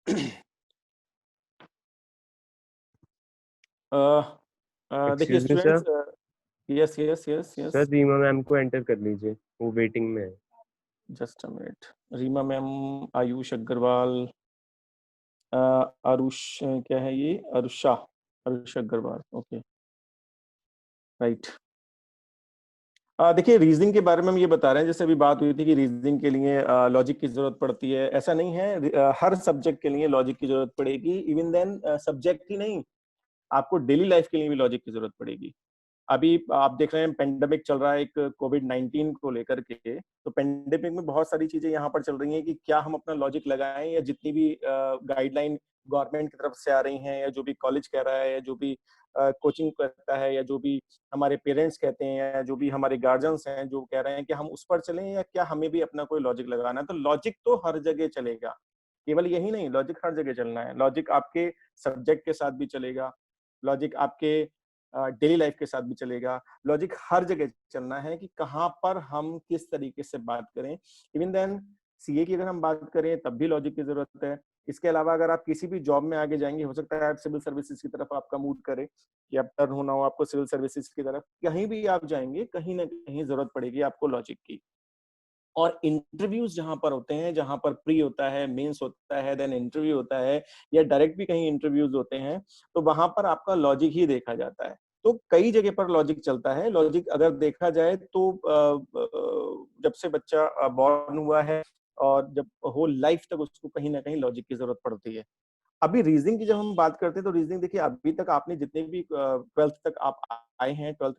देखिए excuse me sir. Students, yes yes yes sir yes, Reema ma'am को enter कर लीजिए, वो वेटिंग में है। Just a minute. Reema ma'am, Ayush Agarwal, Aarush, क्या है ये, अरुषा, आरुष अग्रवाल, ओके राइट। देखिए रीजनिंग के बारे में हम ये बता रहे हैं, जैसे अभी बात हुई थी कि रीजनिंग के लिए लॉजिक की जरूरत पड़ती है, ऐसा नहीं है। हर सब्जेक्ट के लिए लॉजिक की जरूरत पड़ेगी, इवन देन सब्जेक्ट ही नहीं, आपको डेली लाइफ के लिए भी लॉजिक की जरूरत पड़ेगी। अभी आप देख रहे हैं पेंडेमिक चल रहा है एक कोविड-19 को लेकर के, तो पेंडेमिक में बहुत सारी चीजें यहाँ पर चल रही हैं कि क्या हम अपना लॉजिक लगाएं, या जितनी भी गाइडलाइन गवर्नमेंट की तरफ से आ रही हैं, या जो भी कॉलेज कह रहा है, या जो भी कोचिंग कहता है, या जो भी हमारे पेरेंट्स कहते हैं, या जो भी हमारे गार्जियंस हैं जो कह रहे हैं कि हम उस पर चलें, या क्या हमें भी अपना कोई लॉजिक लगाना है। तो लॉजिक तो हर जगह चलेगा, केवल यही नहीं, लॉजिक हर जगह चलना है। लॉजिक आपके सब्जेक्ट के साथ भी चलेगा, लॉजिक आपके डेली लाइफ के साथ भी चलेगा, लॉजिक हर जगह चलना है कि कहाँ पर हम किस तरीके से बात करें। इवन देन सीए की अगर हम बात करें तब भी लॉजिक की जरूरत है। इसके अलावा अगर आप किसी भी जॉब में आगे जाएंगे, हो सकता है आप सिविल सर्विसेज की तरफ आपका मूड करे, कि आप टर्न होना हो आपको सिविल सर्विसेज की तरफ, कहीं भी आप जाएंगे कहीं ना कहीं जरूरत पड़ेगी आपको लॉजिक की। और इंटरव्यूज जहां पर होते हैं, जहां पर प्री होता है, मेंस होता है, देन इंटरव्यू होता है, या डायरेक्ट भी कहीं इंटरव्यूज होते हैं, तो वहां पर आपका लॉजिक ही देखा जाता है। तो कई जगह पर लॉजिक चलता है। लॉजिक अगर देखा जाए तो जब से बच्चा बॉर्न हुआ है और जब होल लाइफ तक उसको कहीं ना कहीं लॉजिक की जरूरत पड़ती है। अभी रीजनिंग की जब हम बात करते हैं तो रीजनिंग देखिए, अभी तक आपने जितने भी 12th तक आप आए हैं, 12th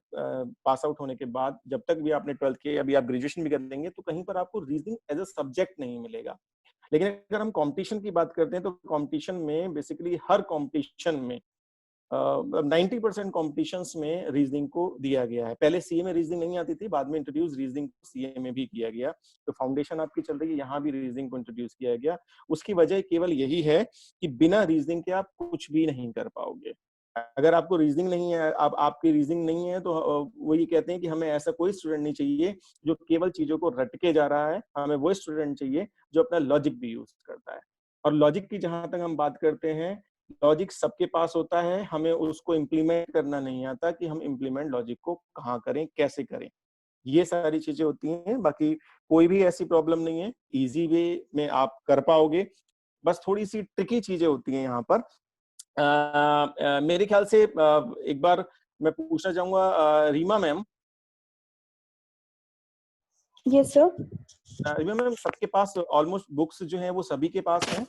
पास आउट होने के बाद जब तक भी आपने 12th किया, अभी आप ग्रेजुएशन भी करेंगे, तो कहीं पर आपको रीजनिंग एज अ सब्जेक्ट नहीं मिलेगा। लेकिन अगर हम कंपटीशन की बात करते हैं तो कंपटीशन में बेसिकली हर कंपटीशन में 90% कॉम्पिटिशन्स में रीजनिंग को दिया गया है। पहले सीए में रीजनिंग नहीं आती थी, बाद में इंट्रोड्यूस रीजनिंग सीए में भी किया गया। तो फाउंडेशन आपकी चल रही है, यहाँ भी रीजनिंग को इंट्रोड्यूस किया गया। उसकी वजह केवल यही है कि बिना रीजनिंग के आप कुछ भी नहीं कर पाओगे। अगर आपको रीजनिंग नहीं है, आप आपकी रीजनिंग नहीं है, तो वो ये कहते हैं कि हमें ऐसा कोई स्टूडेंट नहीं चाहिए जो केवल चीजों को रट के जा रहा है, हमें वो स्टूडेंट चाहिए जो अपना लॉजिक भी यूज करता है। और लॉजिक की जहां तक हम बात करते हैं, लॉजिक सबके पास होता है, हमें उसको इम्प्लीमेंट करना नहीं आता कि हम इम्प्लीमेंट लॉजिक को कहाँ करें, कैसे करें। ये सारी चीजें होती हैं। बाकी कोई भी ऐसी प्रॉब्लम नहीं है, इजी वे में आप कर पाओगे। बस थोड़ी सी ट्रिकी चीजें होती हैं यहाँ पर। मेरे ख्याल से एक बार मैं पूछना चाहूंगा, Reema ma'am, yes sir. Reema ma'am, सबके पास ऑलमोस्ट बुक्स जो हैं वो सभी के पास हैं?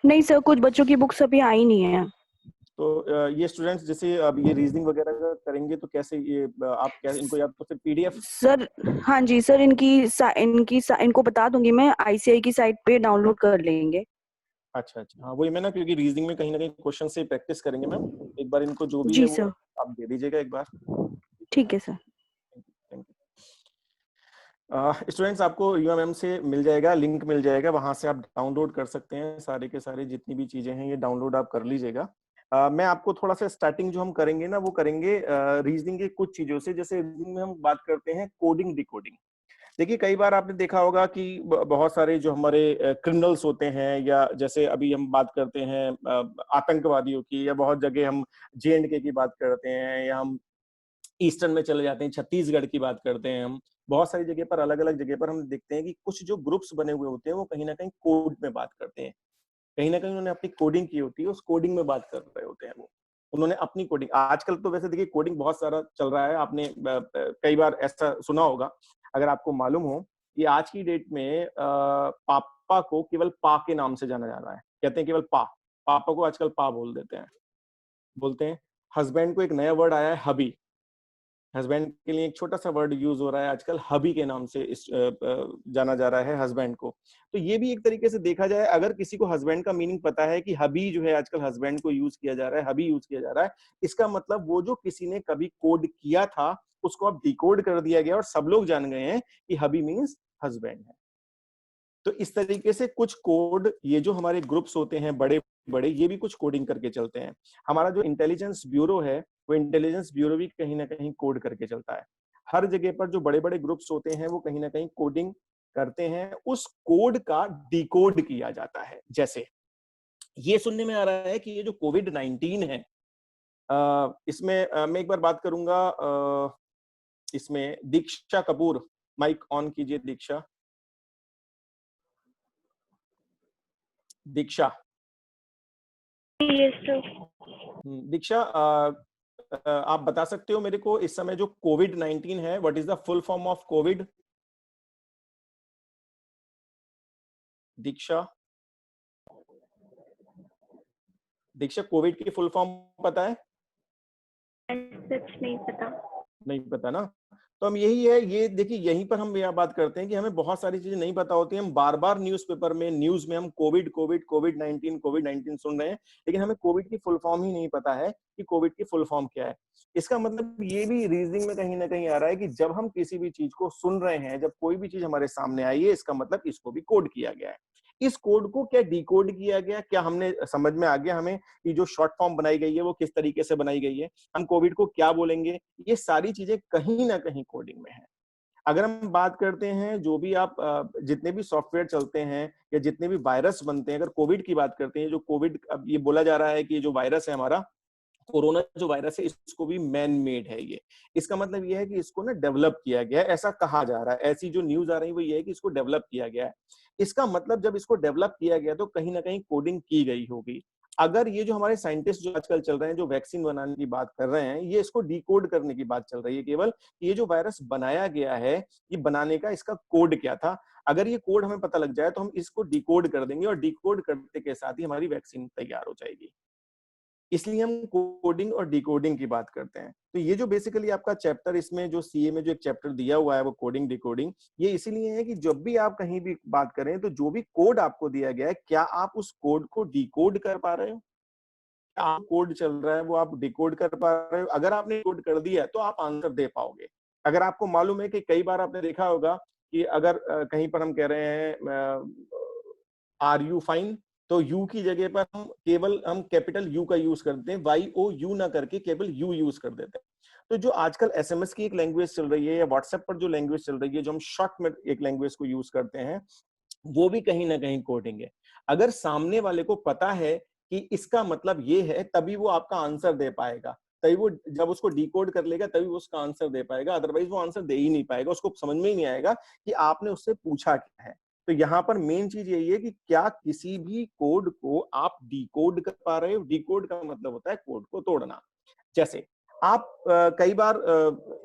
नहीं सर, कुछ बच्चों की बुक्स अभी आई नहीं है। तो ये स्टूडेंट्स जैसे अब ये रीजनिंग वगैरह का करेंगे तो कैसे ये आप क्या इनको, या तो फिर पीडीएफ? सर हाँ जी सर, इनको बता दूंगी मैं, आईसीआई की साइट पे डाउनलोड कर लेंगे। अच्छा अच्छा, हाँ वही मैं ना, क्योंकि रीजनिंग में कहीं ना कहीं क्वेश्चन से प्रैक्टिस करेंगे मैम। एक बार इनको जो भी है जी वो सर। आप दे दीजिएगा एक बार। ठीक है सर। Thank you. स्टूडेंट्स, आपको रीमा मैम से मिल जाएगा, लिंक मिल जाएगा, वहां से आप डाउनलोड कर सकते हैं सारे के सारे जितनी भी चीजें हैं, ये डाउनलोड आप कर लीजिएगा। मैं आपको थोड़ा सा स्टार्टिंग जो हम करेंगे ना, वो करेंगे रीजनिंग के कुछ चीजों से। जैसे रीजनिंग में हम बात करते हैं कोडिंग डिकोडिंग। देखिए कई बार आपने देखा होगा कि बहुत सारे जो हमारे क्रिमिनल्स होते हैं, या जैसे अभी हम बात करते हैं आतंकवादियों की, या बहुत जगह हम जेएंडके की बात करते हैं, या हम ईस्टर्न में चले जाते हैं, छत्तीसगढ़ की बात करते हैं हम। बहुत सारी जगह पर, अलग अलग जगह पर हम देखते हैं कि कुछ जो ग्रुप्स बने हुए होते हैं वो कहीं ना कहीं कोड में बात करते हैं। कहीं ना कहीं उन्होंने अपनी कोडिंग की होती है, उस कोडिंग में बात कर रहे होते हैं वो। उन्होंने अपनी कोडिंग, आजकल तो वैसे देखिए कोडिंग बहुत सारा चल रहा है, आपने कई बार ऐसा सुना होगा। अगर आपको मालूम हो कि आज की डेट में पापा को केवल पा के नाम से जाना जा रहा है, कहते हैं केवल पा। पापा को आजकल पा बोल देते हैं, बोलते हैं। हस्बैंड को एक नया वर्ड आया है, हबी। हस्बैंड के लिए एक छोटा सा वर्ड यूज हो रहा है आजकल, हबी के नाम से जाना जा रहा है हस्बैंड को। तो ये भी एक तरीके से देखा जाए, अगर किसी को हस्बैंड का मीनिंग पता है कि हबी जो है आजकल हस्बैंड को यूज किया जा रहा है, हबी यूज किया जा रहा है, इसका मतलब वो जो किसी ने कभी कोड किया था उसको अब डिकोड कर दिया गया और सब लोग जान गए हैं कि हबी मीन्स हस्बैंड है। तो इस तरीके से कुछ कोड, ये जो हमारे ग्रुप्स होते हैं बड़े बड़े, ये भी कुछ कोडिंग करके चलते हैं। हमारा जो इंटेलिजेंस ब्यूरो है, वो इंटेलिजेंस ब्यूरो भी कहीं ना कहीं कोड करके चलता है। हर जगह पर जो बड़े बड़े ग्रुप्स होते हैं वो कहीं ना कहीं कोडिंग करते हैं, उस कोड का डिकोड किया जाता है। जैसे ये सुनने में आ रहा है कि ये जो कोविड-19 है, इसमें मैं एक बार बात करूंगा, इसमें दीक्षा कपूर, माइक ऑन कीजिए दीक्षा। दीक्षा। Yes sir. दीक्षा, आप बता सकते हो मेरे को इस समय जो कोविड-19 है, what is the full form of Covid? Diksha, Diksha Covid की फुल फॉर्म पता है? सच नहीं पता। नहीं पता ना? तो हम यही है, ये देखिए यहीं पर हम यह बात करते हैं कि हमें बहुत सारी चीजें नहीं पता होती हैं। हम बार-बार न्यूज़पेपर में, न्यूज़ में हम कोविड-19 सुन रहे हैं, लेकिन हमें कोविड की फुल फॉर्म ही नहीं पता है कि कोविड की फुल फॉर्म क्या है। इसका मतलब ये भी रीजनिंग में कहीं न कहीं आ रहा है कि जब हम किसी भी चीज को सुन रहे हैं, जब कोई भी चीज हमारे सामने आई है, इसका मतलब इसको भी कोड किया गया है। इस कोड को क्या डिकोड किया गया, क्या हमने समझ में आ गया हमें कि जो शॉर्ट फॉर्म बनाई गई है वो किस तरीके से बनाई गई है, हम कोविड को क्या बोलेंगे, ये सारी चीजें कहीं ना कहीं कोडिंग में है। अगर हम बात करते हैं, जो भी आप जितने भी सॉफ्टवेयर चलते हैं या जितने भी वायरस बनते हैं, अगर कोविड की बात करते हैं, जो कोविड, अब ये बोला जा रहा है कि जो वायरस है हमारा कोरोना, जो वायरस है, इसको भी मैन मेड है ये। इसका मतलब ये है कि इसको ना डेवलप किया गया है, ऐसा कहा जा रहा है। ऐसी जो न्यूज आ रही है वो ये है कि इसको डेवलप किया गया है। इसका मतलब जब इसको डेवलप किया गया तो कहीं ना कहीं कोडिंग की गई होगी। अगर ये जो हमारे साइंटिस्ट जो आजकल चल रहे हैं, जो वैक्सीन बनाने की बात कर रहे हैं, ये इसको डिकोड करने की बात चल रही है केवल, ये जो वायरस बनाया गया है, ये बनाने का इसका कोड क्या था। अगर ये कोड हमें पता लग जाए तो हम इसको डिकोड कर देंगे और डिकोड करने के साथ ही हमारी वैक्सीन तैयार हो जाएगी। इसलिए हम कोडिंग और डिकोडिंग की बात करते हैं। तो ये जो बेसिकली आपका चैप्टर, इसमें जो सीए में जो एक चैप्टर दिया हुआ है वो कोडिंग डिकोडिंग, ये इसीलिए है कि जब भी आप कहीं भी बात करें तो जो भी कोड आपको दिया गया है, क्या आप उस कोड को डिकोड कर पा रहे हो? क्या आप कोड चल रहा है वो आप डिकोड कर पा रहे हो? अगर आपने कोड कर दिया तो आप आंसर दे पाओगे। अगर आपको मालूम है कि कई बार आपने देखा होगा कि अगर कहीं पर हम कह रहे हैं आर यू फाइन, तो यू की जगह पर हम कैपिटल यू का यूज करते हैं, वाई ओ यू ना करके केवल यू यूज कर देते हैं। तो जो आजकल एसएमएस की एक लैंग्वेज चल रही है या व्हाट्सएप पर जो लैंग्वेज चल रही है, जो हम शॉर्ट में एक लैंग्वेज को यूज करते हैं, वो भी कहीं ना कहीं कोडिंग है। अगर सामने वाले को पता है कि इसका मतलब ये है, तभी वो आपका आंसर दे पाएगा, तभी वो जब उसको डिकोड कर लेगा तभी वो उसका आंसर दे पाएगा, अदरवाइज वो आंसर दे ही नहीं पाएगा, उसको समझ में ही नहीं आएगा कि आपने उससे पूछा क्या है। तो यहाँ पर मेन चीज यही है कि क्या किसी भी कोड को आप डिकोड कर पा रहे हो। डिकोड का मतलब होता है कोड को तोड़ना। जैसे आप कई बार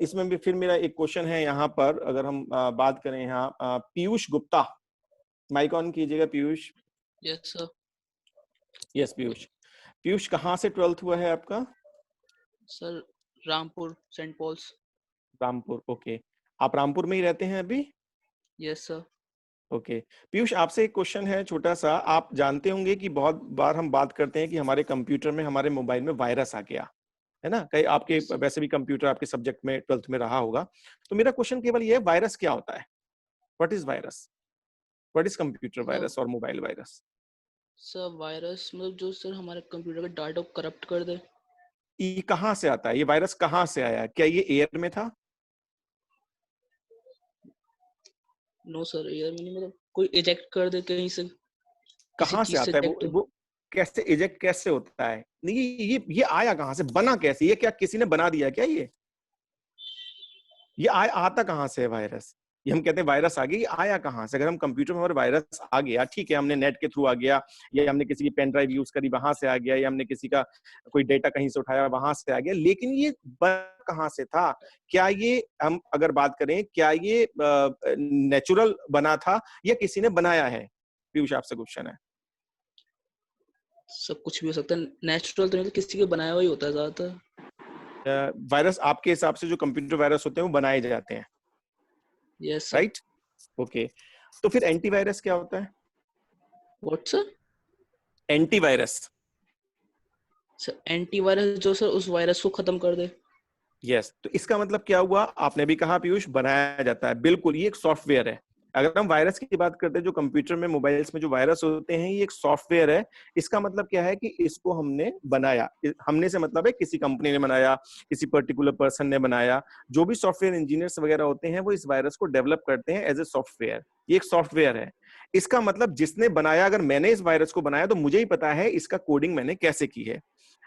इसमें भी फिर मेरा एक क्वेश्चन है यहाँ पर, अगर हम बात करें यहाँ, पीयूष गुप्ता, माइक ऑन कीजिएगा Piyush. Yes sir. Yes Piyush. Piyush, कहाँ से 12th हुआ है आपका? Sir Rampur, Saint Paul's. Rampur, okay. आप रामपुर में ही रहते हैं अभी? Yes sir. ओके। पीयूष, आपसे एक क्वेश्चन है छोटा सा। आप जानते होंगे कि बहुत बार हम बात करते हैं कि हमारे कंप्यूटर में, हमारे मोबाइल में वायरस आ गया है ना। कई आपके वैसे भी कंप्यूटर आपके सब्जेक्ट में 12th में रहा होगा। तो मेरा क्वेश्चन केवल ये है, वायरस क्या होता है? What is virus? What is computer virus और मोबाइल वायरस? सर वायरस मतलब जो सर हमारे कंप्यूटर का डाटा को करप्ट कर दे। ये कहाँ से आता है? ये वायरस कहाँ से आया? क्या ये एयर में था? नो सर, एयर में नहीं, मतलब कोई इजेक्ट कर दे कहीं से, कहाँ से आता है वो कैसे इजेक्ट कैसे होता है? नहीं, ये आया कहाँ से, बना कैसे? ये क्या किसी ने बना दिया क्या? ये आता कहाँ से है वायरस? ये हम कहते हैं वायरस आ गया, ये आया कहाँ से? अगर हम कंप्यूटर में हमारे वायरस आ गया, ठीक है, हमने नेट के थ्रू आ गया, या हमने किसी की पेन ड्राइव यूज करी वहां से आ गया, या हमने किसी का कोई डेटा कहीं से उठाया वहां से आ गया, लेकिन ये कहाँ से था? क्या ये, हम अगर बात करें, क्या ये नेचुरल बना था या किसी ने बनाया है? पीयूष, आपसे क्वेश्चन है। सब कुछ भी हो सकता है, नेचुरल तो नहीं, तो किसी के बनाया हुआ ही होता है ज्यादातर। वायरस आपके हिसाब से जो कंप्यूटर वायरस होते हैं वो बनाए जाते हैं? Yes right, okay. तो फिर एंटीवायरस क्या होता है? What sir? Antivirus. Sir antivirus जो सर उस वायरस को खत्म कर दे। यस, तो इसका मतलब क्या हुआ? आपने भी कहा पीयूष, बनाया जाता है, बिल्कुल, ये एक सॉफ्टवेयर है। अगर हम वायरस की बात करते हैं, जो कंप्यूटर में, मोबाइल्स में जो वायरस होते हैं, ये एक सॉफ्टवेयर है। इसका मतलब क्या है कि इसको हमने बनाया। हमने से मतलब है किसी कंपनी ने बनाया, किसी पर्टिकुलर पर्सन ने बनाया। जो भी सॉफ्टवेयर इंजीनियर्स वगैरह होते हैं वो इस वायरस को डेवलप करते हैं एज ए सॉफ्टवेयर। ये एक सॉफ्टवेयर है। इसका मतलब जिसने बनाया, अगर मैंने इस वायरस को बनाया तो मुझे ही पता है इसका कोडिंग मैंने कैसे की है।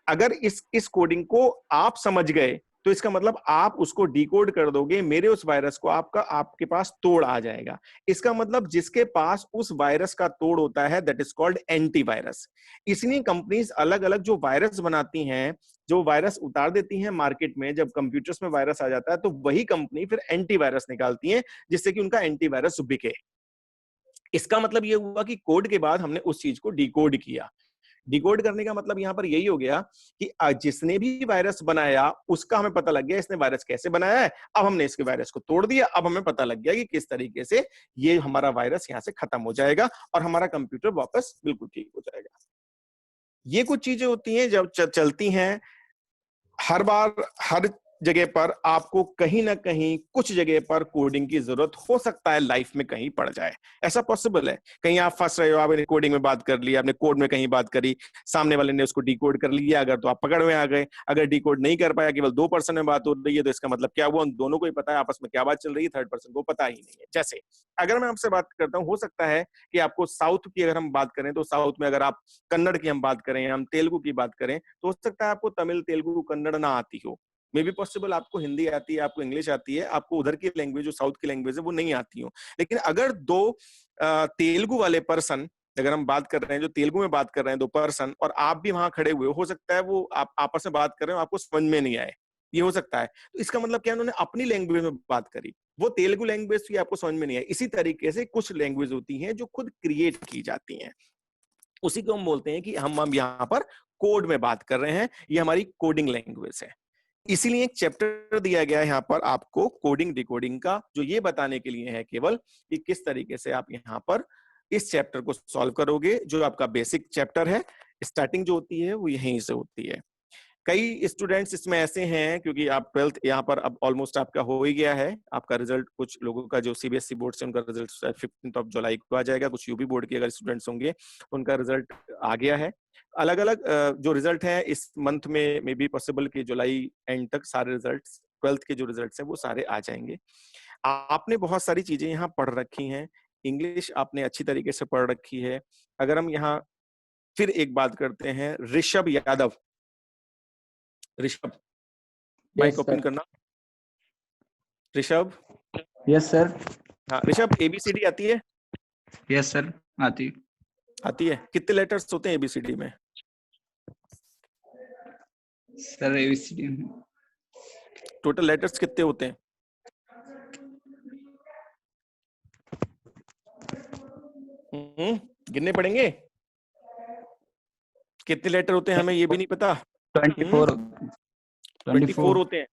अगर इस कोडिंग को आप समझ गए तो इसका मतलब आप उसको डिकोड कर दोगे, मेरे उस वायरस को आपके पास तोड़ आ जाएगा। इसका मतलब जिसके पास उस वायरस का तोड़ होता है दैट इज कॉल्ड एंटीवायरस। इसलिए कंपनीज अलग अलग जो वायरस बनाती हैं, जो वायरस उतार देती हैं मार्केट में, जब कंप्यूटर्स में वायरस आ जाता है तो वही कंपनी फिर एंटीवायरस निकालती है जिससे कि उनका एंटीवायरस बिके। इसका मतलब ये हुआ कि कोड के बाद हमने उस चीज को डिकोड किया। डिकोड करने का मतलब यहां पर यही हो गया कि जिसने भी वायरस बनाया उसका हमें पता लग गया इसने वायरस कैसे बनाया है। अब हमने इसके वायरस को तोड़ दिया, अब हमें पता लग गया कि किस तरीके से ये हमारा वायरस यहां से खत्म हो जाएगा और हमारा कंप्यूटर वापस बिल्कुल ठीक हो जाएगा। ये कुछ चीजें होती हैं जब चलती हैं। हर बार हर जगह पर आपको कहीं ना कहीं कुछ जगह पर कोडिंग की जरूरत हो सकता है, लाइफ में कहीं पड़ जाए, ऐसा पॉसिबल है। कहीं आप फंस रहे हो, आपने कोडिंग में बात कर ली, आपने कोड में कहीं बात करी, सामने वाले ने उसको डिकोड कर लिया, अगर तो आप पकड़ में आ गए। अगर डिकोड नहीं कर पाया, केवल 2% में बात हो रही है, तो इसका मतलब क्या हुआ, उन दोनों को ही पता है आपस में क्या बात चल रही है, थर्ड पर्सन को पता ही नहीं है। जैसे अगर मैं आपसे बात करता हूँ, हो सकता है कि आपको साउथ की अगर हम बात करें तो साउथ में अगर आप कन्नड़ की हम बात करें, हम तेलुगु की बात करें, तो हो सकता है आपको तमिल, तेलुगु, कन्नड़ ना आती हो। मे बी पॉसिबल आपको हिंदी आती है, आपको इंग्लिश आती है, आपको उधर की लैंग्वेज जो साउथ की लैंग्वेज है वो नहीं आती हो। लेकिन अगर दो तेलुगु वाले पर्सन, अगर हम बात कर रहे हैं जो तेलुगु में बात कर रहे हैं, दो पर्सन, और आप भी वहां खड़े हुए हो सकता है वो आप आपस में बात कर रहे हो, आपको समझ में नहीं आए, ये हो सकता है। तो इसका मतलब क्या, उन्होंने अपनी लैंग्वेज में बात करी, वो तेलुगु लैंग्वेज की आपको समझ में नहीं आई। इसी तरीके से कुछ लैंग्वेज होती हैं जो खुद क्रिएट की जाती हैं, उसी को हम बोलते हैं कि हम यहाँ पर कोड में बात कर रहे हैं, ये हमारी कोडिंग लैंग्वेज है। इसीलिए एक चैप्टर दिया गया है यहाँ पर आपको कोडिंग डिकोडिंग का, जो ये बताने के लिए है केवल कि किस तरीके से आप यहाँ पर इस चैप्टर को सॉल्व करोगे। जो आपका बेसिक चैप्टर है, स्टार्टिंग जो होती है वो यहीं से होती है। कई स्टूडेंट्स इसमें ऐसे हैं, क्योंकि आप 12th यहाँ पर अब ऑलमोस्ट आपका हो ही गया है, आपका रिजल्ट, कुछ लोगों का जो सीबीएसई बोर्ड से उनका रिजल्ट 15 जुलाई को आ जाएगा, कुछ यूपी बोर्ड के अगर स्टूडेंट्स होंगे उनका रिजल्ट आ गया है। अलग अलग जो रिजल्ट है इस मंथ में, मे बी पॉसिबल कि जुलाई एंड तक सारे रिजल्ट 12th के जो रिजल्ट है वो सारे आ जाएंगे। आपने बहुत सारी चीजें यहाँ पढ़ रखी हैं, इंग्लिश आपने अच्छी तरीके से पढ़ रखी है। अगर हम यहाँ फिर एक बात करते हैं, ऋषभ यादव, ऋषभ माइक ओपन करना। Rishabh, yes sir. हाँ ऋषभ, एबीसीडी आती है? यस सर, आती है। कितने लेटर्स होते हैं एबीसीडी में? सर एबीसीडी टोटल लेटर्स कितने होते हैं? गिनने पड़ेंगे? कितने लेटर होते हैं हमें ये भी नहीं पता। 24 होते हैं।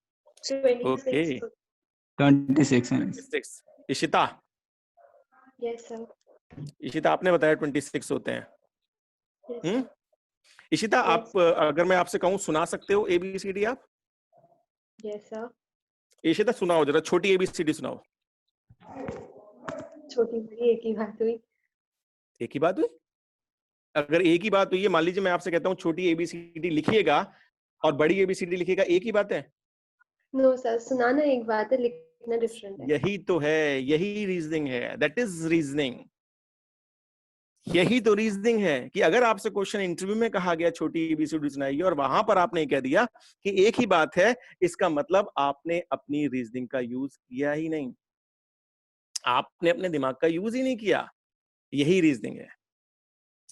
Okay, 26। Ishita, yes sir. Ishita आपने बताया 26 होते हैं। इशिता, आप अगर मैं आपसे कहूँ सुना सकते हो एबीसीडी आप? Yes sir. इशिता सुनाओ जरा, छोटी एबीसीडी सुनाओ। छोटी बड़ी एक ही बात हुई। एक ही बात हुई? अगर एक ही बात हुई है, मान लीजिए मैं आपसे कहता हूँ छोटी एबीसीडी लिखिएगा और बड़ी एबीसीडी लिखिएगा, एक ही बात है? नो सर, सुनाना एक बात है, लिखना डिफरेंट है। यही तो है, यही रीजनिंग है, दैट इज रीजनिंग। यही तो रीजनिंग है कि अगर आपसे क्वेश्चन इंटरव्यू में कहा गया छोटी एबीसीडी सुनाइए और वहां पर आपने कह दिया कि एक ही बात है, इसका मतलब आपने अपनी रीजनिंग का यूज किया ही नहीं, आपने अपने दिमाग का यूज ही नहीं किया। यही रीजनिंग है,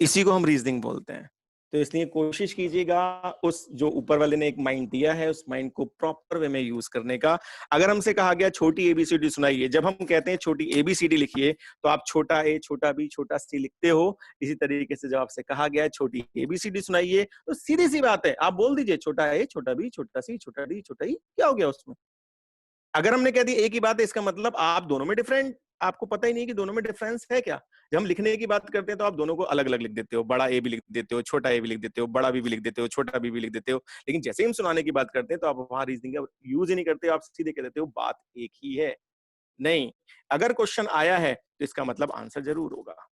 इसी को हम रीजनिंग बोलते हैं। तो इसलिए कोशिश कीजिएगा उस जो ऊपर वाले ने एक माइंड दिया है उस माइंड को प्रॉपर वे में यूज करने का। अगर हमसे कहा गया छोटी एबीसीडी सुनाइए, जब हम कहते हैं छोटी एबीसीडी लिखिए तो आप छोटा ए, छोटा बी, छोटा सी लिखते हो। इसी तरीके से जब आपसे कहा गया छोटी एबीसीडी सुनाइए तो सीधी सी बात है, आप बोल दीजिए छोटा ए, छोटा बी, छोटा सी, छोटा डी, छोटा ई। क्या हो गया उसमें? अगर हमने कह दिया एक ही बात है, इसका मतलब आप दोनों में डिफरेंट, आपको पता ही नहीं कि दोनों में डिफरेंस है क्या। जब हम लिखने की बात करते हैं तो आप दोनों को अलग अलग लिख देते हो, बड़ा ए भी लिख देते हो, छोटा ए भी लिख देते हो, बड़ा बी भी लिख देते हो, छोटा बी भी लिख देते हो। लेकिन जैसे ही हम सुनाने की बात करते हैं तो आप वहां रीजनिंग का यूज ही नहीं करते, आप सीधे कह देते हो बात एक ही है। नहीं, अगर क्वेश्चन आया है तो इसका मतलब आंसर जरूर होगा।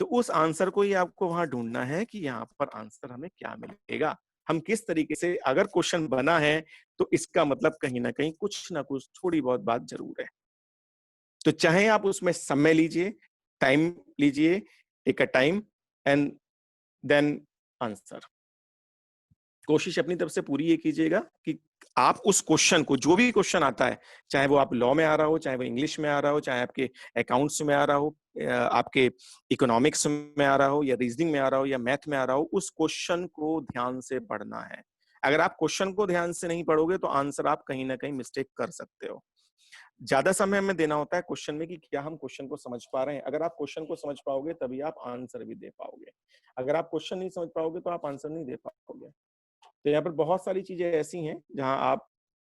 तो उस आंसर को ही आपको वहां ढूंढना है कि यहाँ पर आंसर हमें क्या मिलेगा, हम किस तरीके से, अगर क्वेश्चन बना है तो इसका मतलब कहीं ना कहीं कुछ ना कुछ थोड़ी बहुत बात जरूर है। तो चाहे आप उसमें समय लीजिए, टाइम लीजिए, take a time and then answer. कोशिश अपनी तरफ से पूरी ये कीजिएगा कि आप उस क्वेश्चन को, जो भी क्वेश्चन आता है, चाहे वो आप लॉ में आ रहा हो, चाहे वो इंग्लिश में आ रहा हो, चाहे आपके अकाउंट्स में आ रहा हो, आपके इकोनॉमिक्स में आ रहा हो, या रीजनिंग में आ रहा हो, या मैथ में आ रहा हो, उस क्वेश्चन को ध्यान से पढ़ना है। अगर आप क्वेश्चन को ध्यान से नहीं पढ़ोगे तो आंसर आप कहीं ना कहीं मिस्टेक कर सकते हो। ज्यादा समय हमें देना होता है क्वेश्चन में कि क्या हम क्वेश्चन को समझ पा रहे हैं। अगर आप क्वेश्चन को समझ पाओगे तभी आप आंसर भी दे पाओगे। अगर आप क्वेश्चन नहीं समझ पाओगे तो आप आंसर नहीं दे पाओगे। तो यहाँ पर बहुत सारी चीजें ऐसी हैं जहां आप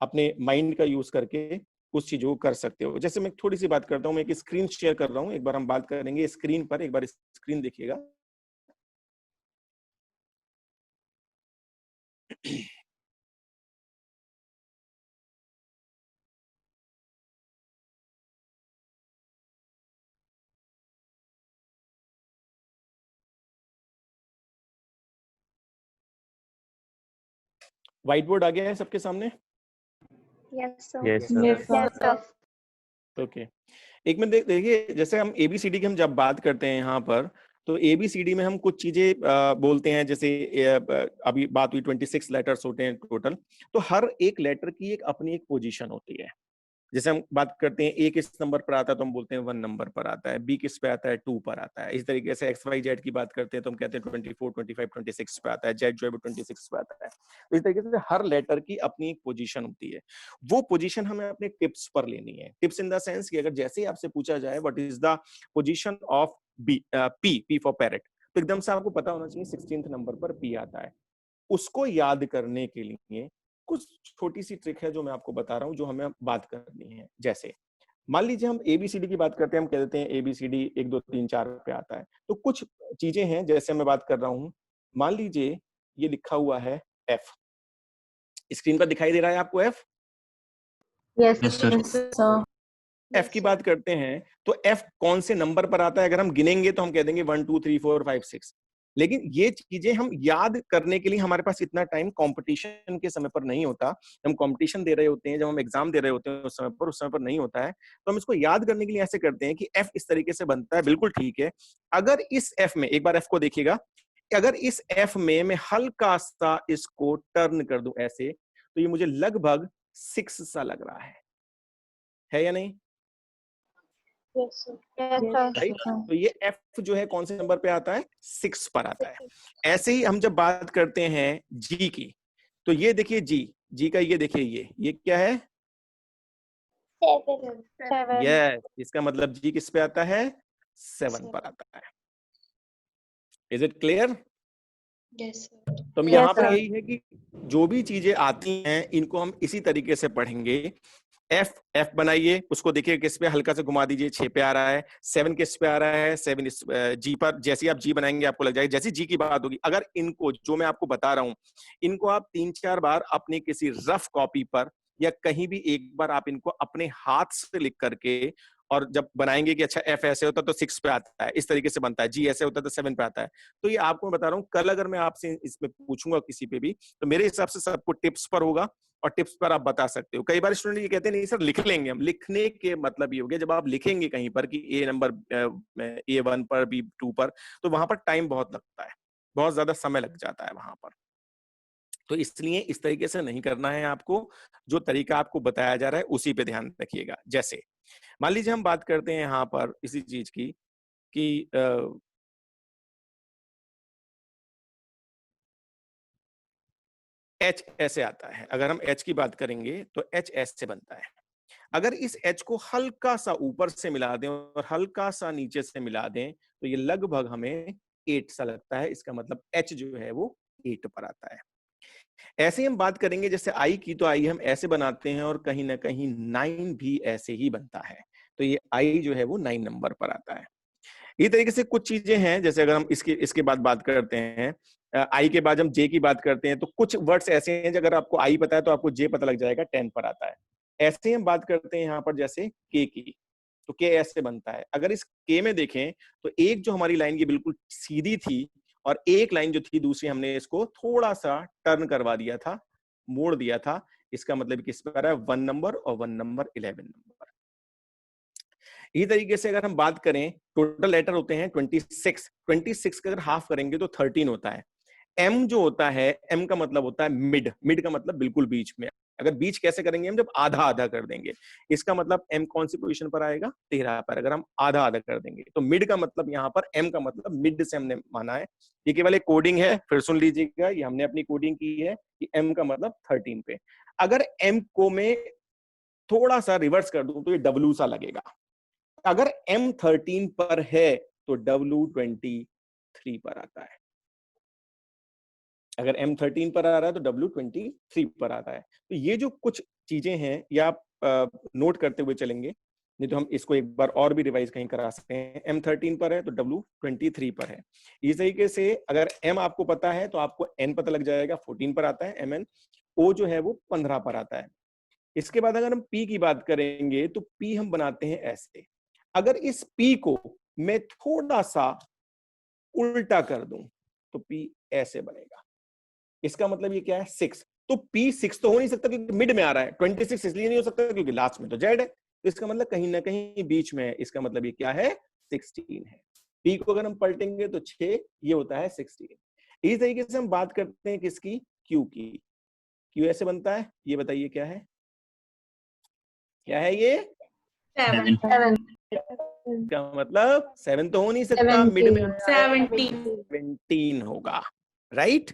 अपने माइंड का यूज करके उस चीजों को कर सकते हो। जैसे मैं थोड़ी सी बात करता हूँ, मैं एक स्क्रीन शेयर कर रहा हूँ, एक बार हम बात करेंगे स्क्रीन पर। एक बार स्क्रीन देखिएगा। व्हाइट बोर्ड आ गया है सबके सामने? Yes, sir. Yes sir. Yes, sir. Yes, sir. Okay, एक मिनट देखिए, जैसे हम एबीसीडी की हम जब बात करते हैं यहाँ पर, तो एबीसीडी में हम कुछ चीजें बोलते हैं। जैसे अभी बात हुई 26 लेटर्स होते हैं टोटल, तो हर एक लेटर की एक अपनी एक पोजीशन होती है। जैसे हम बात करते हैं, ए किस नंबर पर आता है तो हम बोलते हैं 1 नंबर पर आता है, बी किस पे आता है 2 पर आता है। इस तरीके से एक्स वाई जेड की बात करते हैं तो हम कहते हैं 24, 25, 26 पे आता है, जेड जो है वो 26 पे आता है। तो इस तरीके से हर लेटर की अपनी एक पोजीशन होती है। वो पोजीशन हमें अपने टिप्स पर लेनी है। टिप्स इन द सेंस कि अगर जैसे ही आपसे पूछा जाए what is the position of B, P for parrot, तो एकदम से आपको पता होना चाहिए 16th नंबर पर पी आता है। उसको याद करने के लिए कुछ छोटी सी ट्रिक है जो मैं आपको बता रहा हूं, जो हमें बात करनी है। जैसे मान लीजिए हम एबीसीडी की बात करते हैं, हम कह देते हैं एबीसीडी 1 2 3 4 पे आता है। तो कुछ चीजें हैं, जैसे मैं बात कर रहा हूं, मान लीजिए ये लिखा हुआ है एफ। स्क्रीन पर दिखाई दे रहा है आपको F? Yes, Yes, sir. sir. F की बात करते हैं तो एफ कौन से नंबर पर आता है? अगर हम गिनेंगे तो हम कह देंगे 1 2 3 4 5 6। लेकिन ये चीजें हम याद करने के लिए हमारे पास इतना टाइम कंपटीशन के समय पर नहीं होता। हम कंपटीशन दे रहे होते हैं, जब हम एग्जाम दे रहे होते हैं उस समय पर नहीं होता है। तो हम इसको याद करने के लिए ऐसे करते हैं कि एफ इस तरीके से बनता है, बिल्कुल ठीक है। अगर इस एफ में, एक बार एफ को देखिएगा, अगर इस एफ में मैं हल्का सा इसको टर्न कर दूं ऐसे, तो ये मुझे लगभग 6 सा लग रहा है या नहीं? Yes, sir. Yes, sir. Right? तो ये एफ जो है कौन से नंबर पे आता है? 6 पर आता है। ऐसे ही हम जब बात करते हैं जी की, तो ये देखिए जी का ये देखिए, ये क्या है? 7. यस, इसका मतलब जी किस पे आता है? 7 पर आता है। Is it clear? Yes, sir. तो Yes, यहाँ पर sir. यही है कि जो भी चीजें आती हैं इनको हम इसी तरीके से पढ़ेंगे। एफ बनाइए, उसको देखिए किस पे, हल्का से घुमा दीजिए, 6 पे आ रहा है। 7 किस पे आ रहा है? 7 इस जी पर। जैसे ही आप जी बनाएंगे आपको लग जाएगा, जैसे जी की बात होगी, अगर इनको जो मैं आपको बता रहा हूं, इनको आप 3-4 बार अपनी किसी रफ कॉपी पर या कहीं भी एक बार आप इनको अपने हाथ से लिख करके, और जब बनाएंगे कि अच्छा एफ ऐसे होता तो 6 पे आता है, इस तरीके से बनता है, जी ऐसे होता तो 7 पे आता है। तो ये आपको मैं बता रहा हूँ, कल अगर मैं आपसे इसमें पूछूंगा किसी पे भी, तो मेरे हिसाब से सबको टिप्स पर होगा और टिप्स पर आप बता सकते हो। कई बार स्टूडेंट ये कहते हैं नहीं सर लिख लेंगे हम। लिखने के मतलब ये हो गया, जब आप लिखेंगे कहीं पर कि ए नंबर A1 पर, B2 पर, तो वहां पर टाइम बहुत लगता है, बहुत ज्यादा समय लग जाता है वहां पर। तो इसलिए इस तरीके से नहीं करना है आपको। जो तरीका आपको बताया जा रहा है उसी पे ध्यान रखिएगा। जैसे मान लीजिए हम बात करते हैं यहाँ पर इसी चीज की कि एच ऐसे आता है। अगर हम एच की बात करेंगे तो एच ऐसे बनता है। अगर इस एच को हल्का सा ऊपर से मिला दें और हल्का सा नीचे से मिला दें तो ये लगभग हमें 8 सा लगता है। इसका मतलब एच जो है वो 8 पर आता है। ऐसे ही हम बात करेंगे जैसे आई की, तो आई हम ऐसे बनाते हैं और कहीं ना कहीं 9 भी ऐसे ही बनता है। तो ये आई जो है वो 9 नंबर पर आता है। ये तरीके से कुछ चीजें हैं। जैसे अगर हम इसके बाद बात करते हैं, आई के बाद हम जे की बात करते हैं, तो कुछ वर्ड्स ऐसे हैं अगर आपको आई पता है तो आपको जे पता लग जाएगा, 10 पर आता है। ऐसे ही हम बात करते हैं यहाँ पर जैसे के की, तो के ऐसे बनता है। अगर इस के में देखें तो एक जो हमारी लाइन की बिल्कुल सीधी थी और एक लाइन जो थी दूसरी, हमने इसको थोड़ा सा टर्न करवा दिया था, मोड़ दिया था। इसका मतलब किस पर है? 1 नंबर और 1 नंबर 11 नंबर। इसी तरीके से अगर हम बात करें, टोटल लेटर होते हैं 26 का अगर हाफ करेंगे तो 13 होता है। एम जो होता है, एम का मतलब होता है मिड, मिड का मतलब बिल्कुल बीच में। अगर बीच कैसे करेंगे हम, जब आधा आधा कर देंगे। इसका मतलब एम कौन सी पोजीशन पर आएगा, 13 पर, अगर हम आधा आधा कर देंगे। तो मिड का मतलब यहाँ पर एम का मतलब मिड से हमने माना है। ये केवल एक कोडिंग है, फिर सुन लीजिएगा, ये हमने अपनी कोडिंग की है कि एम का मतलब 13 पे। अगर एम को मैं थोड़ा सा रिवर्स कर दूं तो ये डब्ल्यू सा लगेगा। अगर एम 13 पर है तो डब्ल्यू 23 पर आता है। अगर M 13 पर आ रहा है तो W 23 पर आता है। तो ये जो कुछ चीजें हैं ये आप नोट करते हुए चलेंगे, नहीं तो हम इसको एक बार और भी रिवाइज कहीं करा सकते हैं। M 13 पर है तो W 23 पर है। इस तरीके से अगर M आपको पता है तो आपको N पता लग जाएगा, 14 पर आता है MN। O जो है वो 15 पर आता है। इसके बाद अगर हम P की बात करेंगे तो P हम बनाते हैं ऐसे। अगर इस P को मैं थोड़ा सा उल्टा कर दूं तो P ऐसे बनेगा। इसका मतलब ये क्या है, 6। तो P 6 तो हो नहीं सकता क्योंकि मिड में आ रहा है। 26 इसलिए नहीं हो सकता क्योंकि लास्ट में तो Z है। तो इसका मतलब कहीं ना कहीं बीच में है। इसका मतलब ये क्या है, 16 है। P को अगर हम पलटेंगे तो 6, ये होता है 16। इस तरीके से हम बात करते हैं किसकी, Q की। Q ऐसे बनता है, ये बताइए क्या है, क्या है ये? 7 क्या मतलब 7 तो हो नहीं सकता, मिड में 17 होगा, right.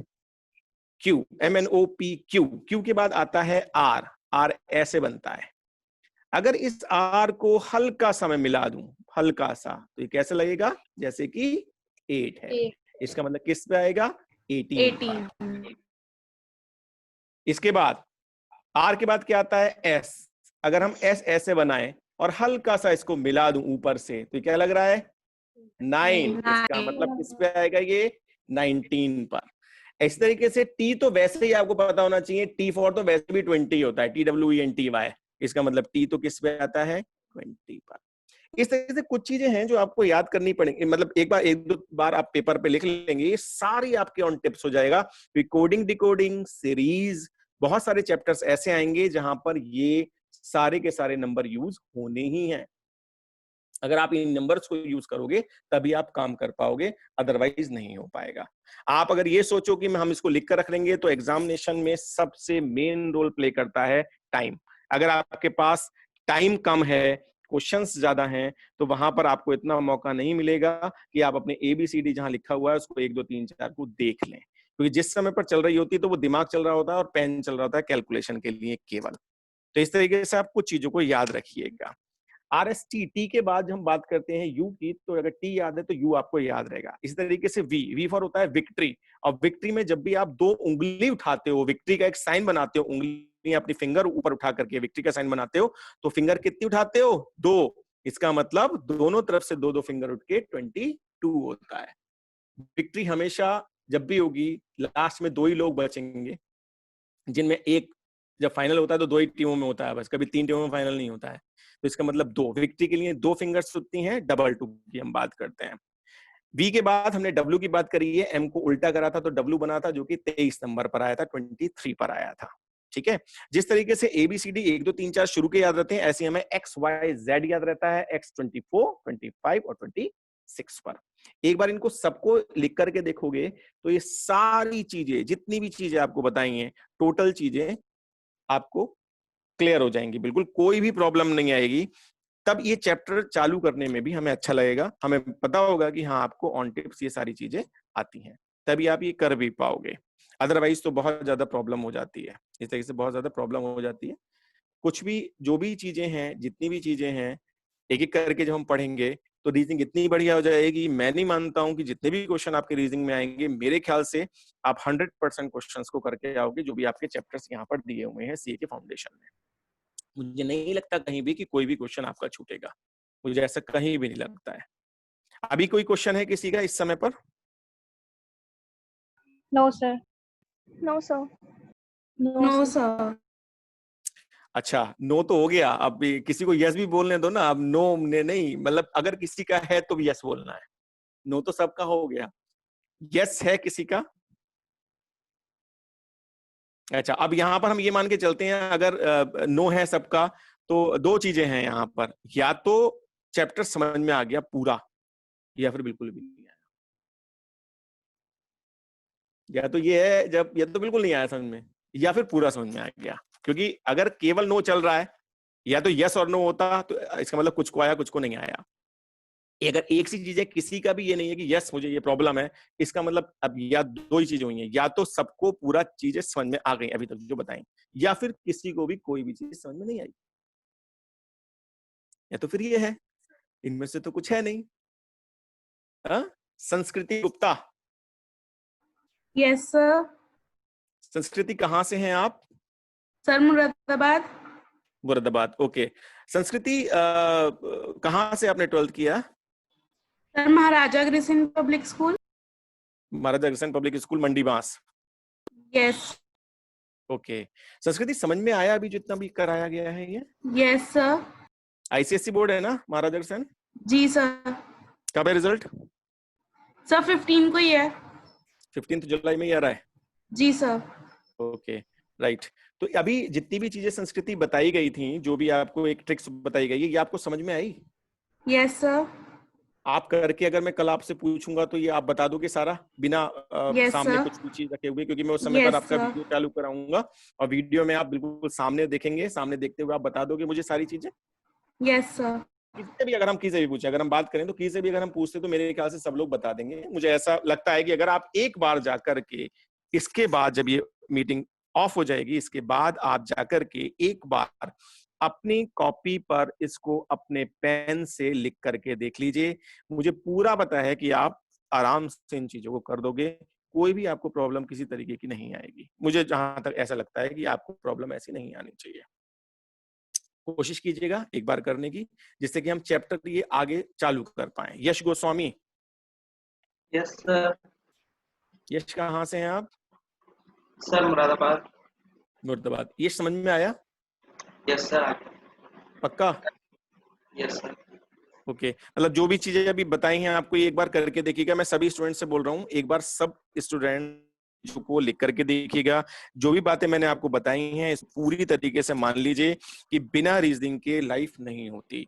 Q, MNOP Q। Q के बाद आता है R। R ऐसे बनता है। अगर इस R को हल्का सा मैं मिला दूं, हल्का सा, तो ये कैसे लगेगा, जैसे कि 8 है। इसका मतलब किस पे आएगा, 18। इसके बाद R के बाद क्या आता है, S। अगर हम S ऐसे बनाएं और हल्का सा इसको मिला दूं ऊपर से, तो क्या लग रहा है, 9। इसका मतलब किस पे आएगा, ये 19 पर। इस तरीके से T तो वैसे ही आपको पता होना चाहिए, T4 तो वैसे भी 20 होता है, TWENTY। इसका मतलब T तो किस पे आता है, 20 पर। इस तरीके से कुछ चीजें हैं जो आपको याद करनी पड़ेंगी, मतलब एक दो बार आप पेपर पे लिख लेंगे, ये सारी आपके ऑन टिप्स हो जाएगा। कोडिंग, डिकोडिंग, सीरीज, बहुत सारे चैप्टर्स ऐसे आएंगे जहां पर ये सारे के सारे नंबर यूज होने ही हैं। अगर आप इन नंबर्स को यूज करोगे तभी आप काम कर पाओगे, अदरवाइज नहीं हो पाएगा। आप अगर ये सोचो कि हम इसको लिख कर रख लेंगे, तो एग्जामिनेशन में सबसे मेन रोल प्ले करता है टाइम। अगर आपके पास टाइम कम है, क्वेश्चंस ज्यादा हैं, तो वहां पर आपको इतना मौका नहीं मिलेगा कि आप अपने ABCD जहां लिखा हुआ है उसको 1 2 3 4 को देख लें, क्योंकि जिस समय पर चल रही होती है तो वो दिमाग चल रहा होता है और पेन चल रहा होता है कैलकुलेशन के लिए केवल। तो इस तरीके से आप कुछ चीजों को याद रखिएगा। RST, टी के बाद हम बात करते हैं यू की, तो अगर टी याद है तो यू आपको याद रहेगा। इस तरीके से वी फॉर होता है विक्ट्री। और विक्ट्री में जब भी आप 2 उंगली उठाते हो, विक्ट्री का एक साइन बनाते हो, उंगली अपनी फिंगर ऊपर उठा करके विक्ट्री का साइन बनाते हो, तो फिंगर कितनी उठाते हो, 2। इसका मतलब दोनों तरफ से 2 2 फिंगर उठ के 22 होता है। विक्ट्री हमेशा जब भी होगी लास्ट में 2 ही लोग बचेंगे, जिनमें एक जब फाइनल होता है तो 2 ही टीमों में होता है बस, कभी 3 टीमों में फाइनल नहीं होता है। तो इसका मतलब 2 विक्ट्री के लिए 2 फिंगर्स होती हैं, डबल 2 की हम बात करते हैं। वी के बाद हमने डब्ल्यू की बात करी है, एम को उल्टा करा था तो डब्ल्यू बना था, जो कि 23 नंबर पर आया था, 23 पर आया था। ठीक है, जिस तरीके से ABCD 1 2 3 4 शुरू के याद रहते हैं, ऐसे हमें XYZ याद रहता है, X 24 25 और 26 पर। एक बार इनको सबको लिख करके देखोगे तो ये सारी चीजें, जितनी भी चीजें आपको बताई हैं, टोटल चीजें आपको क्लियर हो जाएंगी, बिल्कुल कोई भी प्रॉब्लम नहीं आएगी। तब ये चैप्टर चालू करने में भी हमें अच्छा लगेगा, हमें पता होगा कि हाँ आपको ऑन टिप्स ये सारी चीजें आती हैं, तभी आप ये कर भी पाओगे। अदरवाइज तो बहुत ज्यादा प्रॉब्लम हो जाती है, इस तरीके से बहुत ज्यादा प्रॉब्लम हो जाती है। कुछ भी जो भी चीजें हैं, जितनी भी चीजें हैं, एक एक करके जब हम पढ़ेंगे तो रीजनिंग इतनी बढ़िया हो जाएगी। मैं नहीं मानता हूं कि जितने भी क्वेश्चन आपके रीजनिंग में आएंगे, मेरे ख्याल से आप 100% क्वेश्चंस को करके आओगे, जो भी आपके चैप्टर्स यहाँ पर दिए हुए हैं सीए के फाउंडेशन में। मुझे नहीं लगता कहीं भी कि कोई भी क्वेश्चन आपका छूटेगा, मुझे ऐसा कहीं भी नहीं लगता है। अभी कोई क्वेश्चन है किसी का इस समय पर? No sir. No sir. No sir. अच्छा, नो तो हो गया, अब किसी को यस भी बोलने दो ना। अब नो ने नहीं, मतलब अगर किसी का है तो यस बोलना है, नो तो सबका हो गया। यस है किसी का? अच्छा, अब यहां पर हम ये मान के चलते हैं, अगर नो है सबका, तो 2 चीजें हैं यहाँ पर, या तो चैप्टर समझ में आ गया पूरा, या फिर बिल्कुल भी नहीं आया। या तो ये है जब या तो बिल्कुल नहीं आया समझ में, या फिर पूरा समझ में आ गया। क्योंकि अगर केवल नो चल रहा है, या तो यस और नो होता तो इसका मतलब कुछ को आया कुछ को नहीं आया। अगर एक सी चीज है, किसी का भी ये नहीं है कि यस मुझे ये प्रॉब्लम है, इसका मतलब अब या दो ही चीजें हुई हैं, या तो सबको पूरा चीजें समझ में आ गई अभी तक जो बताई, या फिर किसी को भी कोई भी चीज समझ में नहीं आई, या तो फिर ये है। इनमें से तो कुछ है नहीं। संस्कृति गुप्ता, Yes, sir. संस्कृति कहाँ से हैं आप? Sir, Muradabad. मुरादाबाद, ओके। संस्कृति कहाँ से आपने 12th किया? Sir, Maharaja Agression Public School. Maharaja Agrasen public school मंडी बांस, Yes. ओके। संस्कृति समझ में आया अभी जितना भी कराया गया है ये? Yes, sir. आईसीएसई बोर्ड है ना महाराजा अग्रसेन? जी sir. कब है रिजल्ट? Sir, 15 को ही है। 15 जुलाई में ही आ रहा है? जी sir. Okay, right. तो अभी जितनी भी चीजें संस्कृति बताई गई थी, जो भी आपको एक ट्रिक्स बताई गई है, ये आपको समझ में आई? Yes, sir. आप करके अगर मैं कल आपसे पूछूंगा तो ये आप बता दोगे सारा, बिना Yes, सामने sir. कुछ भी चीज रखे हुए? क्योंकि मैं उस समय पर Yes, आपका sir. वीडियो चालू कराऊंगा और वीडियो में आप बिल्कुल सामने देखेंगे, सामने देखते हुए आप बता दोगे मुझे सारी चीजें। Yes, sir. किसी से भी अगर हम किसी से भी पूछे, अगर हम बात करें तो किसी से भी अगर हम पूछते तो मेरे ख्याल से सब लोग बता देंगे। मुझे ऐसा लगता है कि अगर आप एक बार जाकर के, इसके बाद जब ये मीटिंग ऑफ हो जाएगी, इसके बाद आप जाकर के एक बार अपनी कॉपी पर इसको अपने पेन से लिख करके देख लीजिए। मुझे पूरा पता है कि आप आराम से इन चीजों को कर दोगे, कोई भी आपको प्रॉब्लम किसी तरीके की नहीं आएगी। मुझे जहां तक ऐसा लगता है कि आपको प्रॉब्लम ऐसी नहीं आनी चाहिए। कोशिश कीजिएगा एक बार करने की, जिससे कि हम चैप्टर ये आगे चालू कर पाए। Yash Goswami, yes sir. यश कहाँ से हैं आप? सर मुरादाबाद। मुरादाबाद। ये समझ में आया? Yes sir. पक्का? Yes sir. ओके, मतलब जो भी चीजें अभी बताई हैं आपको ये एक बार करके देखिएगा। मैं सभी स्टूडेंट से बोल रहा हूँ, एक बार सब स्टूडेंट को लिख करके देखिएगा। जो भी बातें मैंने आपको बताई हैं इस पूरी तरीके से मान लीजिए कि बिना रीजनिंग के लाइफ नहीं होती।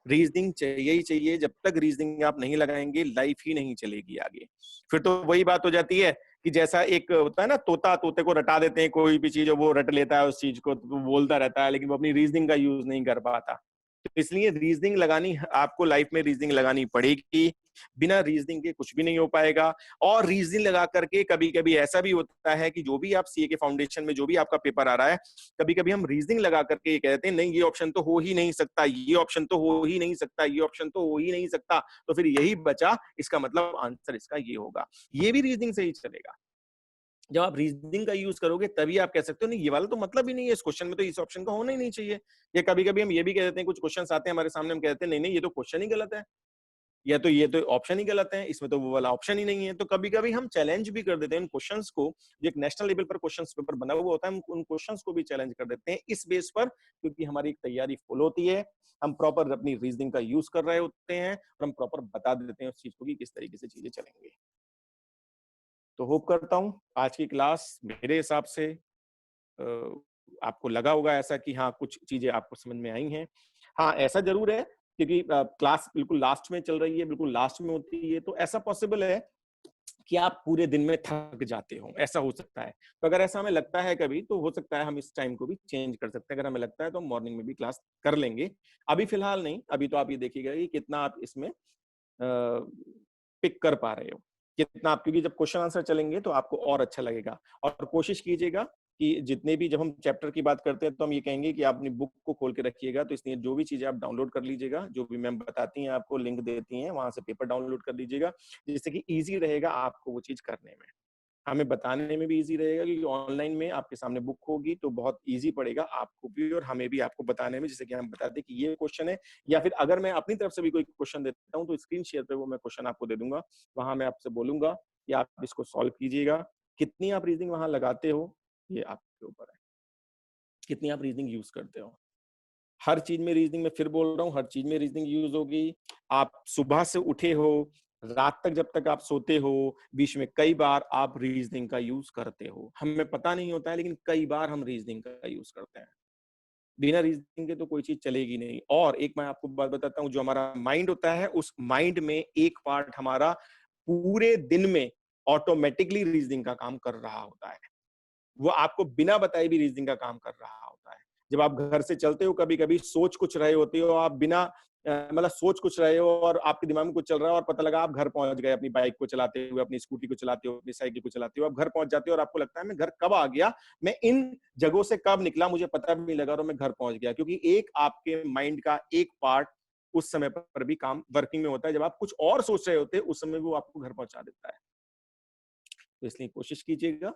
रीजनिंग चाहिए ही चाहिए। जब तक रीजनिंग आप नहीं लगाएंगे लाइफ ही नहीं चलेगी आगे। फिर तो वही बात हो जाती है कि जैसा एक होता है ना, तोता तोते को रटा देते हैं, कोई भी चीज वो रट लेता है उस चीज को, तो बोलता रहता है, लेकिन वो अपनी रीजनिंग का यूज नहीं कर पाता। तो इसलिए रीजनिंग लगानी, आपको लाइफ में रीजनिंग लगानी पड़ेगी। बिना रीजनिंग के कुछ भी नहीं हो पाएगा। और रीजनिंग लगा करके कभी कभी ऐसा भी होता है कि जो भी आप सीए के फाउंडेशन में जो भी आपका पेपर आ रहा है, कभी कभी हम रीजनिंग लगा करके ये कहते हैं नहीं ये ऑप्शन तो हो ही नहीं सकता, ये ऑप्शन तो हो ही नहीं सकता, ये ऑप्शन तो हो ही नहीं सकता, तो फिर यही बचा, इसका मतलब आंसर इसका ये होगा। ये भी रीजनिंग से ही चलेगा। जब आप रीजनिंग का यूज करोगे तभी आप कह सकते हो नहीं ये वाला तो मतलब ही नहीं है, इस क्वेश्चन में तो इस ऑप्शन का होना ही नहीं चाहिए। या कभी कभी हम ये भी कह देते हैं, कुछ क्वेश्चन आते हैं हमारे सामने, हम कहते हैं नहीं नहीं ये तो क्वेश्चन ही गलत है, या तो ये तो ऑप्शन ही गलत है, इसमें तो वो वाला ऑप्शन ही नहीं है। तो कभी कभी हम चैलेंज भी कर देते हैं उन क्वेश्चंस को। जो एक नेशनल लेवल पर क्वेश्चन पेपर बना हुआ होता है, हम उन क्वेश्चंस को भी चैलेंज कर देते हैं इस बेस पर, क्योंकि हमारी एक तैयारी फुल होती है, हम प्रॉपर अपनी रीजनिंग का यूज कर रहे होते हैं और हम प्रॉपर बता देते हैं उस चीज को कि किस तरीके से चीजें चलेंगी। तो होप करता हूं आज की क्लास मेरे हिसाब से आपको लगा होगा ऐसा कि हाँ कुछ चीजें आपको समझ में आई हैं। हाँ ऐसा जरूर है क्योंकि क्लास बिल्कुल लास्ट में चल रही है, बिल्कुल लास्ट में होती है, तो ऐसा पॉसिबल है कि आप पूरे दिन में थक जाते हो, ऐसा हो सकता है। तो अगर ऐसा हमें लगता है कभी, तो हो सकता है हम इस टाइम को भी चेंज कर सकते हैं। अगर हमें लगता है तो हम मॉर्निंग में भी क्लास कर लेंगे। अभी फिलहाल नहीं, अभी तो आप ये देखिएगा कि कितना आप इसमें पिक कर पा रहे हो, कितना आप, क्योंकि जब क्वेश्चन आंसर चलेंगे तो आपको और अच्छा लगेगा। और कोशिश कीजिएगा कि जितने भी, जब हम चैप्टर की बात करते हैं तो हम ये कहेंगे कि आप अपनी बुक को खोल के रखिएगा, तो इसलिए जो भी चीजें आप डाउनलोड कर लीजिएगा, जो भी मैम बताती हैं आपको लिंक देती हैं, वहां से पेपर डाउनलोड कर लीजिएगा, जिससे कि इजी रहेगा आपको वो चीज करने में, हमें बताने में भी इजी रहेगा। क्योंकि ऑनलाइन में आपके सामने बुक होगी तो बहुत इजी पड़ेगा आपको भी और हमें भी आपको बताने में, जैसे कि हम बता दें कि ये क्वेश्चन है, या फिर अगर मैं अपनी तरफ से भी कोई क्वेश्चन देता हूँ तो स्क्रीन शेयर पे वो मैं क्वेश्चन आपको दे दूंगा, वहां मैं आपसे बोलूंगा कि आप इसको सॉल्व कीजिएगा। कितनी आप रीजनिंग वहां लगाते हो ये आपके ऊपर है, कितनी आप रीजनिंग यूज करते हो। हर चीज में रीजनिंग, में फिर बोल रहा हूँ, हर चीज में रीजनिंग यूज होगी। आप सुबह से उठे हो, रात तक जब तक आप सोते हो, बीच में कई बार आप रीजनिंग का यूज करते हो, हमें पता नहीं होता है लेकिन कई बार हम रीजनिंग का यूज करते हैं। बिना रीजनिंग के तो कोई चीज चलेगी नहीं। और एक मैं आपको बात बताता हूँ, जो हमारा माइंड होता है, उस माइंड में एक पार्ट हमारा पूरे दिन में ऑटोमेटिकली रीजनिंग का काम कर रहा होता है। वो आपको बिना बताए भी रीजनिंग का काम कर रहा होता है। जब आप घर से चलते हो, कभी कभी सोच कुछ रहे होते हो, आप बिना मतलब सोच कुछ रहे हो और आपके दिमाग में कुछ चल रहा है और पता लगा आप घर पहुंच गए अपनी बाइक को चलाते हुए, अपनी स्कूटी को चलाते हो, अपनी साइकिल को चलाते हो, आप घर पहुंच जाते हो और आपको लगता है मैं घर कब आ गया, मैं इन जगहों से कब निकला, मुझे पता भी नहीं लगा और मैं घर पहुंच गया। क्योंकि एक आपके माइंड का एक पार्ट उस समय पर भी काम वर्किंग में होता है। जब आप कुछ और सोच रहे होते हैं उस समय वो आपको घर पहुंचा देता है। तो इसलिए कोशिश कीजिएगा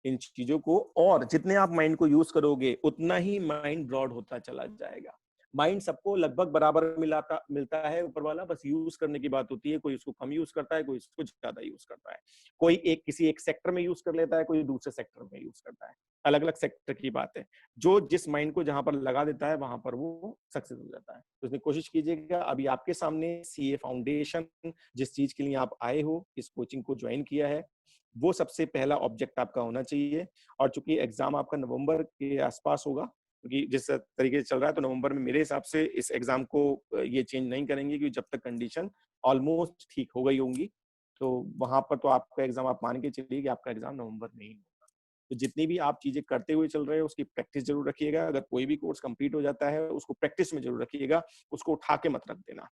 इन चीजों को, और जितने आप माइंड को यूज करोगे उतना ही माइंड ब्रॉड होता चला जाएगा। माइंड सबको लगभग बराबर मिलता है ऊपर वाला, बस यूज करने की बात होती है। कोई उसको कम यूज करता है, कोई उसको ज्यादा यूज करता है, कोई किसी एक सेक्टर में यूज कर लेता है, कोई दूसरे सेक्टर में यूज करता है। अलग अलग सेक्टर की बात है। जो जिस माइंड को जहां पर लगा देता है वहां पर वो सक्सेस हो जाता है। तो इसमें कोशिश कीजिएगा। अभी आपके सामने सीए फाउंडेशन, जिस चीज के लिए आप आए हो, इस कोचिंग को ज्वाइन किया है, वो सबसे पहला ऑब्जेक्ट आपका होना चाहिए। और चूंकि एग्जाम आपका नवंबर के आसपास होगा, क्योंकि जिस तरीके से चल रहा है, तो नवंबर में मेरे हिसाब से इस एग्जाम को ये चेंज नहीं करेंगे, क्योंकि जब तक कंडीशन ऑलमोस्ट ठीक हो गई होंगी, तो वहां पर तो आपका एग्जाम आप मान के चलिए कि आपका एग्जाम नवंबर में ही होगा। तो जितनी भी आप चीजें करते हुए चल रहे हो उसकी प्रैक्टिस जरूर रखिएगा। अगर कोई भी कोर्स कंप्लीट हो जाता है उसको प्रैक्टिस में जरूर रखिएगा, उसको उठा के मत रख देना।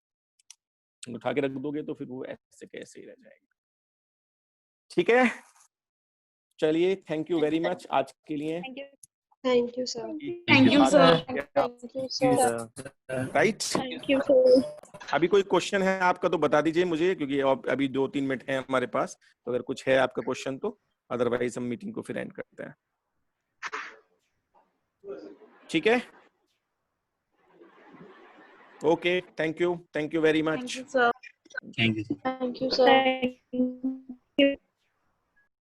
उठा के रख दोगे तो फिर वो ऐसे कैसे ही रह जाएगा। ठीक है, चलिए, थैंक यू वेरी मच आज के लिए। Thank you, sir. Thank you, sir. Thank you, sir. Right, Thank you, sir. अभी कोई क्वेश्चन है आपका तो बता दीजिए मुझे, क्योंकि अभी 2-3 मिनट है हमारे पास। तो अगर कुछ है आपका क्वेश्चन तो, अदरवाइज हम मीटिंग को फिर एंड करते हैं। ठीक है, okay, thank you very Thank much. you, sir. Thank you, sir. Thank you.